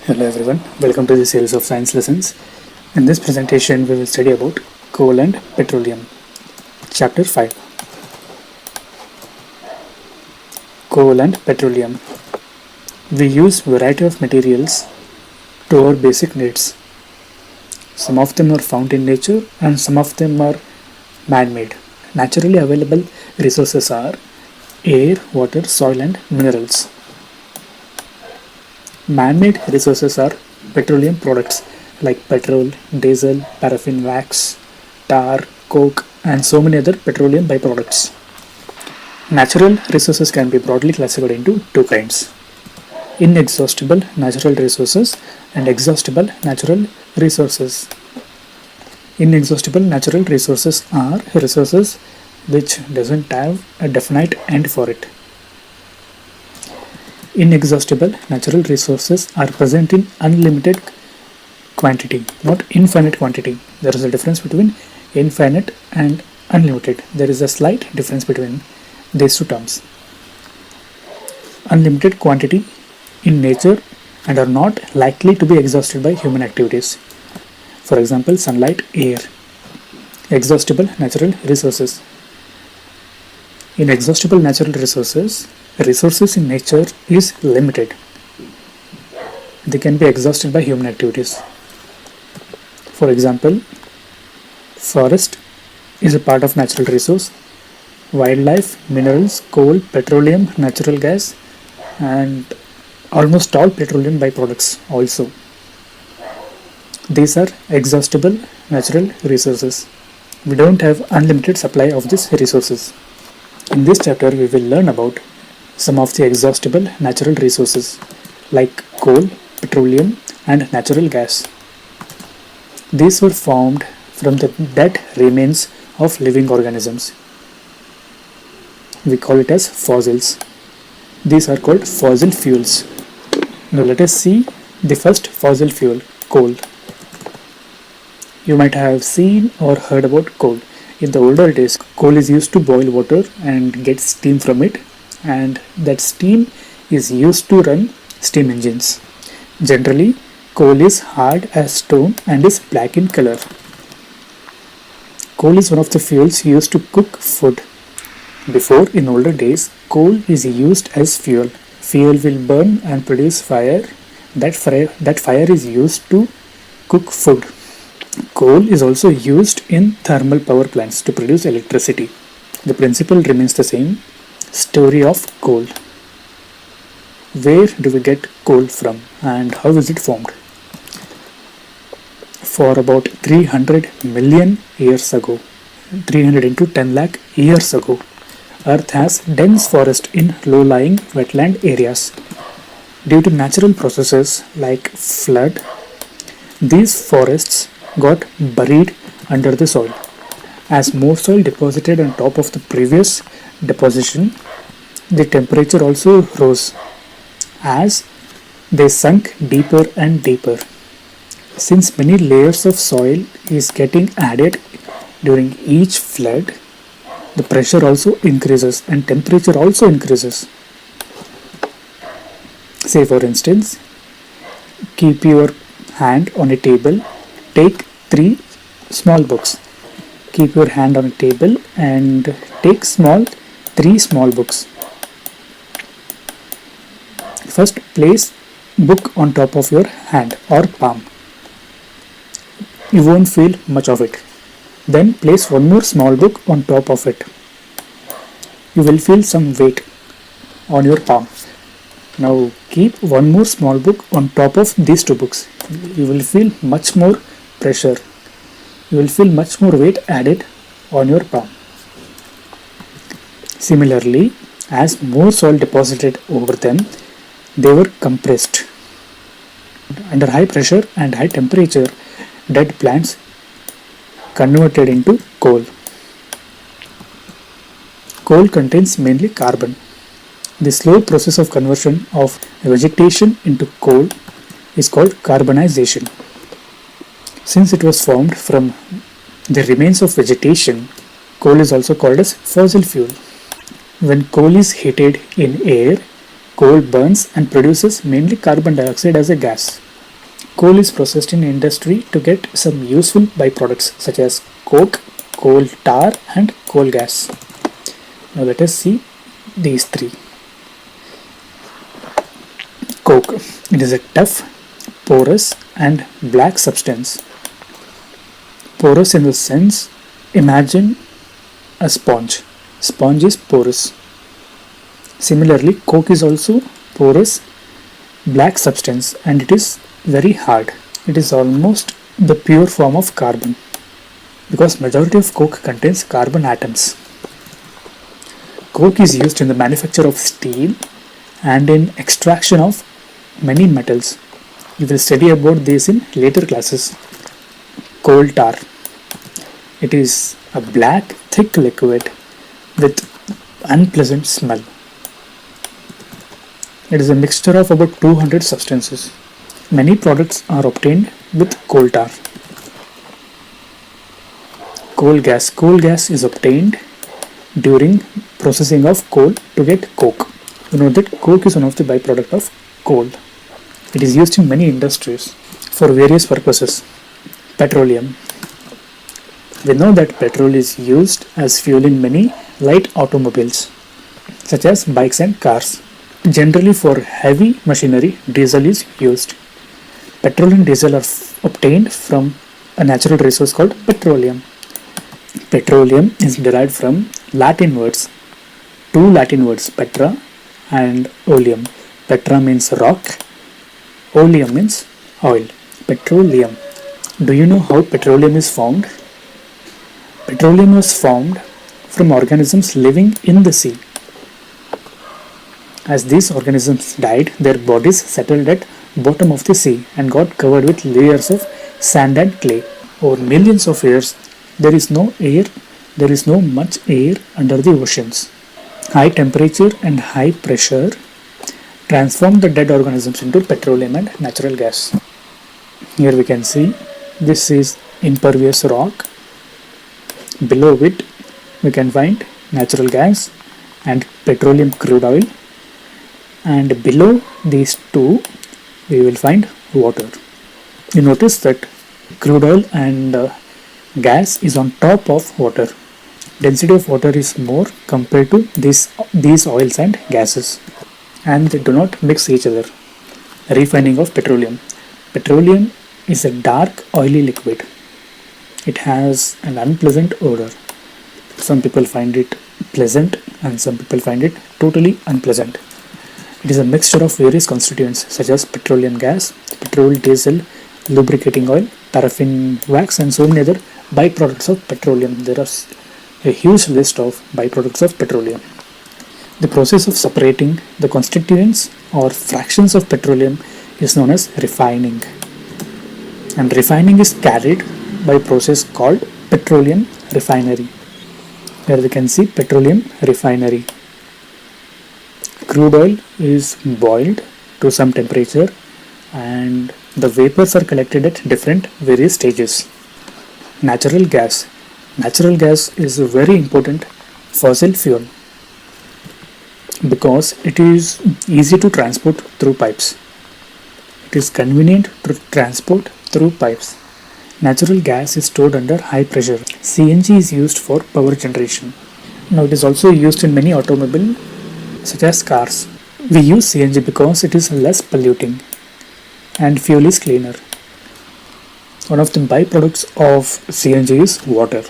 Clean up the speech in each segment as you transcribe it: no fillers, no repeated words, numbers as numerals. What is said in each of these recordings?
Hello everyone, welcome to the series of science lessons. In this presentation, we will study about coal and petroleum. Chapter 5. Coal and petroleum. We use variety of materials to our basic needs. Some of them are found in nature and some of them are man-made. Naturally available resources are air, water, soil and minerals. Man-made resources are petroleum products like petrol, diesel, paraffin wax, tar, coke and so many other petroleum byproducts. Natural resources can be broadly classified into two kinds: inexhaustible natural resources and exhaustible natural resources. Inexhaustible natural resources are resources which doesn't have a definite end for it. Inexhaustible natural resources are present in unlimited quantity, not infinite quantity. There is a difference between infinite and unlimited. There is a slight difference between these two terms. Unlimited quantity in nature and are not likely to be exhausted by human activities. For example, sunlight, air. Exhaustible natural resources. Inexhaustible natural resources in nature is limited. They can be exhausted by human activities. For example, forest is a part of natural resource. Wildlife, minerals, coal, petroleum, natural gas and almost all petroleum byproducts also. These are exhaustible natural resources. We don't have unlimited supply of these resources. In this chapter, we will learn about some of the exhaustible natural resources like coal, petroleum and natural gas. These were formed from the dead remains of living organisms. We call it as fossils. These are called fossil fuels. Now let us see the first fossil fuel, coal. You might have seen or heard about coal. In the older days, coal is used to boil water and get steam from it, and that steam is used to run steam engines. Generally, coal is hard as stone and is black in color. Coal is one of the fuels used to cook food. Before, in older days, coal is used as fuel. Fuel will burn and produce fire. That fire is used to cook food. Coal is also used in thermal power plants to produce electricity. The principle remains the same. Story of coal. Where do we get coal from and how is it formed? For about 300 million years ago, 300 into 10 lakh years ago, Earth has dense forest in low-lying wetland areas. Due to natural processes like flood, these forests got buried under the soil. As more soil deposited on top of the previous deposition, the temperature also rose as they sunk deeper and deeper. Since many layers of soil is getting added during each flood, the pressure also increases and temperature also increases. Say for instance, keep your hand on a table, take 3 small books. Keep your hand on a table and take 3 small books. First place book on top of your hand or palm. You won't feel much of it. Then place one more small book on top of it. You will feel some weight on your palm. Now keep one more small book on top of these 2 books. You will feel much more pressure. You will feel much more weight added on your palm. Similarly, as more soil deposited over them, they were compressed. Under high pressure and high temperature, dead plants converted into coal. Coal contains mainly carbon. The slow process of conversion of vegetation into coal is called carbonization. Since it was formed from the remains of vegetation, coal is also called as fossil fuel. When coal is heated in air, coal burns and produces mainly carbon dioxide as a gas. Coal is processed in industry to get some useful byproducts such as coke, coal tar and coal gas. Now let us see these three. Coke. It is a tough, porous and black substance. Porous in the sense, imagine a sponge. Sponge is porous. Similarly, coke is also porous, black substance and it is very hard. It is almost the pure form of carbon because majority of coke contains carbon atoms. Coke is used in the manufacture of steel and in extraction of many metals. You will study about this in later classes. Coal tar. It is a black, thick liquid with unpleasant smell. It is a mixture of about 200 substances. Many products are obtained with coal tar. Coal gas. Coal gas is obtained during processing of coal to get coke. You know that coke is one of the byproduct of coal. It is used in many industries for various purposes. Petroleum. We know that petrol is used as fuel in many light automobiles such as bikes and cars. Generally for heavy machinery, diesel is used. Petrol and diesel are obtained from a natural resource called petroleum. Petroleum is derived from Latin words, two Latin words, petra and oleum. Petra means rock, oleum means oil. Petroleum. Do you know how petroleum is formed? Petroleum was formed from organisms living in the sea. As these organisms died, their bodies settled at bottom of the sea and got covered with layers of sand and clay. Over millions of years, there is no much air under the oceans. High temperature and high pressure transformed the dead organisms into petroleum and natural gas. Here we can see this is impervious rock. Below it we can find natural gas and petroleum crude oil, and below these two we will find water. You notice that crude oil and gas is on top of water. Density of water is more compared to these oils and gases, and they do not mix each other. Refining of petroleum. Petroleum is a dark oily liquid. It has an unpleasant odor. Some people find it pleasant and some people find it totally unpleasant. It is a mixture of various constituents such as petroleum gas, petrol, diesel, lubricating oil, paraffin wax and so many other byproducts of petroleum. There are a huge list of byproducts of petroleum. The process of separating the constituents or fractions of petroleum is known as refining. And refining is carried by a process called petroleum refinery. Here we can see petroleum refinery. Crude oil is boiled to some temperature and the vapors are collected at different various stages. Natural gas. Natural gas is a very important fossil fuel because it is easy to transport through pipes. It is convenient to transport through pipes. Natural gas is stored under high pressure. CNG is used for power generation. Now it is also used in many automobiles such as cars. We use CNG because it is less polluting and fuel is cleaner. One of the byproducts of CNG is water.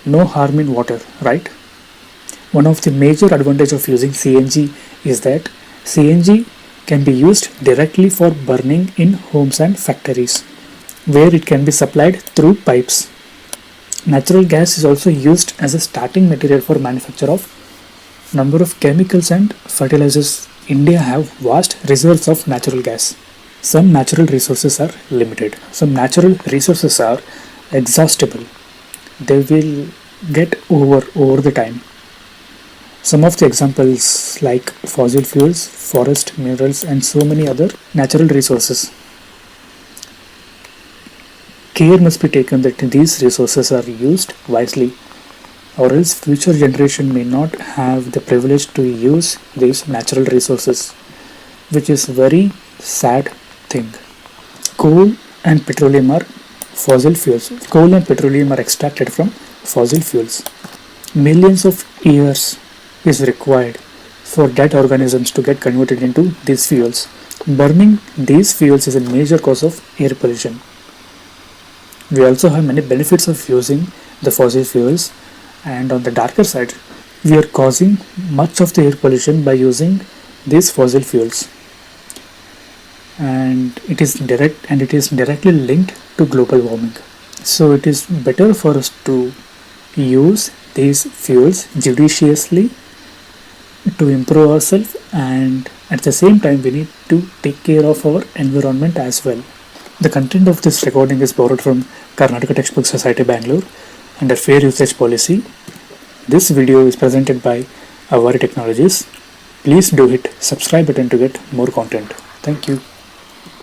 No harm in water, right? One of the major advantages of using CNG is that CNG can be used directly for burning in homes and factories, where it can be supplied through pipes. Natural gas is also used as a starting material for manufacture of number of chemicals and fertilizers. India have vast reserves of natural gas. Some natural resources are limited. Some natural resources are exhaustible. They will get over the time. Some of the examples like fossil fuels, forest minerals and so many other natural resources. Care must be taken that these resources are used wisely, or else future generation may not have the privilege to use these natural resources, which is very sad thing. Coal and petroleum are fossil fuels. Coal and petroleum are extracted from fossil fuels. Millions of years is required for dead organisms to get converted into these fuels. Burning these fuels is a major cause of air pollution. We also have many benefits of using the fossil fuels, and on the darker side, we are causing much of the air pollution by using these fossil fuels. And it is directly linked to global warming. So it is better for us to use these fuels judiciously to improve ourselves, and at the same time we need to take care of our environment as well. The content of this recording is borrowed from Karnataka Textbook Society Bangalore under Fair Usage Policy. This video is presented by Avari Technologies. Please do hit subscribe button to get more content. Thank you.